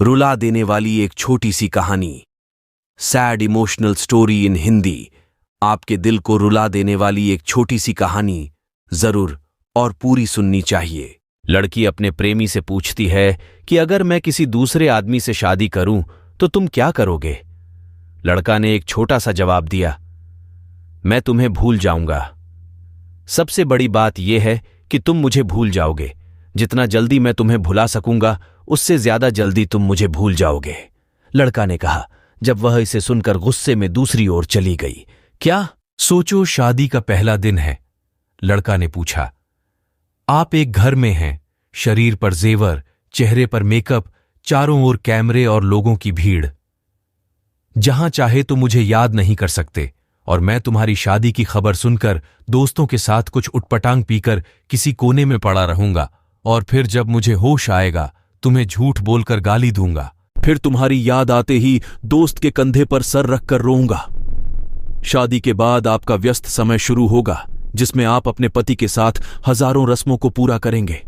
रुला देने वाली एक छोटी सी कहानी, sad emotional story in Hindi. आपके दिल को रुला देने वाली एक छोटी सी कहानी जरूर और पूरी सुननी चाहिए। लड़की अपने प्रेमी से पूछती है कि अगर मैं किसी दूसरे आदमी से शादी करूं तो तुम क्या करोगे? लड़का ने एक छोटा सा जवाब दिया, मैं तुम्हें भूल जाऊंगा। सबसे बड़ी बात यह है कि तुम मुझे भूल जाओगे। जितना जल्दी मैं तुम्हें भुला सकूंगा उससे ज्यादा जल्दी तुम मुझे भूल जाओगे, लड़का ने कहा जब वह इसे सुनकर गुस्से में दूसरी ओर चली गई। क्या सोचो, शादी का पहला दिन है, लड़का ने पूछा। आप एक घर में हैं, शरीर पर जेवर, चेहरे पर मेकअप, चारों ओर कैमरे और लोगों की भीड़। जहां चाहे तो मुझे याद नहीं कर सकते और मैं तुम्हारी शादी की खबर सुनकर दोस्तों के साथ कुछ उटपटांग पीकर किसी कोने में पड़ा रहूंगा और फिर जब मुझे होश आएगा तुम्हें झूठ बोलकर गाली दूंगा। फिर तुम्हारी याद आते ही दोस्त के कंधे पर सर रखकर रोऊंगा। शादी के बाद आपका व्यस्त समय शुरू होगा जिसमें आप अपने पति के साथ हजारों रस्मों को पूरा करेंगे।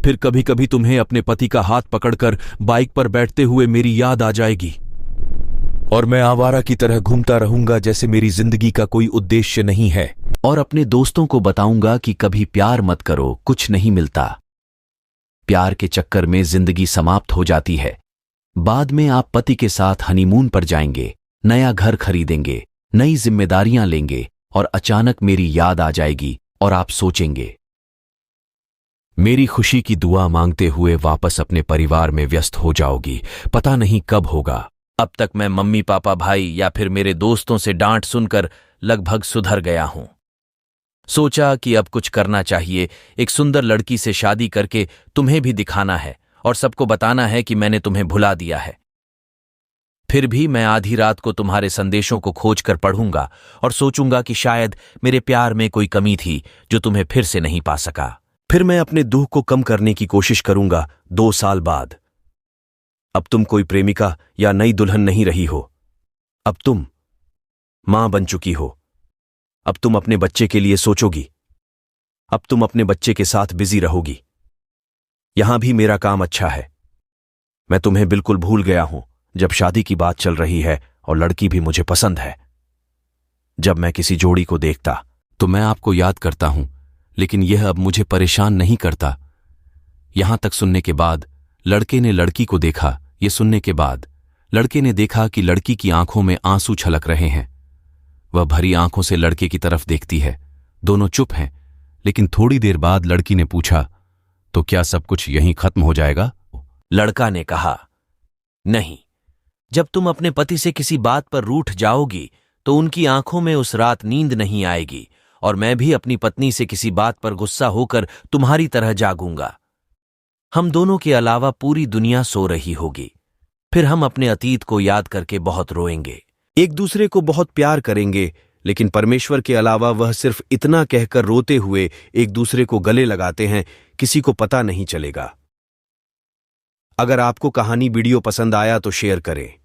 फिर कभी कभी तुम्हें अपने पति का हाथ पकड़कर बाइक पर बैठते हुए मेरी याद आ जाएगी और मैं आवारा की तरह घूमता रहूंगा जैसे मेरी जिंदगी का कोई उद्देश्य नहीं है। और अपने दोस्तों को बताऊंगा कि कभी प्यार मत करो, कुछ नहीं मिलता। प्यार के चक्कर में जिंदगी समाप्त हो जाती है। बाद में आप पति के साथ हनीमून पर जाएंगे, नया घर खरीदेंगे, नई जिम्मेदारियां लेंगे और अचानक मेरी याद आ जाएगी और आप सोचेंगे मेरी खुशी की दुआ मांगते हुए वापस अपने परिवार में व्यस्त हो जाओगी। पता नहीं कब होगा। अब तक मैं मम्मी पापा भाई या फिर मेरे दोस्तों से डांट सुनकर लगभग सुधर गया हूं। सोचा कि अब कुछ करना चाहिए। एक सुंदर लड़की से शादी करके तुम्हें भी दिखाना है और सबको बताना है कि मैंने तुम्हें भुला दिया है। फिर भी मैं आधी रात को तुम्हारे संदेशों को खोज कर पढ़ूंगा और सोचूंगा कि शायद मेरे प्यार में कोई कमी थी जो तुम्हें फिर से नहीं पा सका। फिर मैं अपने दुख को कम करने की कोशिश करूंगा 2 साल बाद। अब तुम कोई प्रेमिका या नई दुल्हन नहीं रही हो। अब तुम मां बन चुकी हो। अब तुम अपने बच्चे के लिए सोचोगी। अब तुम अपने बच्चे के साथ बिजी रहोगी। यहां भी मेरा काम अच्छा है। मैं तुम्हें बिल्कुल भूल गया हूं जब शादी की बात चल रही है और लड़की भी मुझे पसंद है। जब मैं किसी जोड़ी को देखता तो मैं आपको याद करता हूं, लेकिन यह अब मुझे परेशान नहीं करता। यहां तक सुनने के बाद लड़के ने लड़की को देखा। यह सुनने के बाद लड़के ने देखा कि लड़की की आंखों में आंसू छलक रहे हैं। वह भरी आंखों से लड़के की तरफ देखती है। दोनों चुप हैं, लेकिन थोड़ी देर बाद लड़की ने पूछा, तो क्या सब कुछ यहीं खत्म हो जाएगा? लड़का ने कहा, नहीं। जब तुम अपने पति से किसी बात पर रूठ जाओगी तो उनकी आंखों में उस रात नींद नहीं आएगी और मैं भी अपनी पत्नी से किसी बात पर गुस्सा होकर तुम्हारी तरह जागूंगा। हम दोनों के अलावा पूरी दुनिया सो रही होगी। फिर हम अपने अतीत को याद करके बहुत रोएंगे, एक दूसरे को बहुत प्यार करेंगे, लेकिन परमेश्वर के अलावा वह सिर्फ इतना कहकर रोते हुए एक दूसरे को गले लगाते हैं, किसी को पता नहीं चलेगा। अगर आपको कहानी वीडियो पसंद आया तो शेयर करें।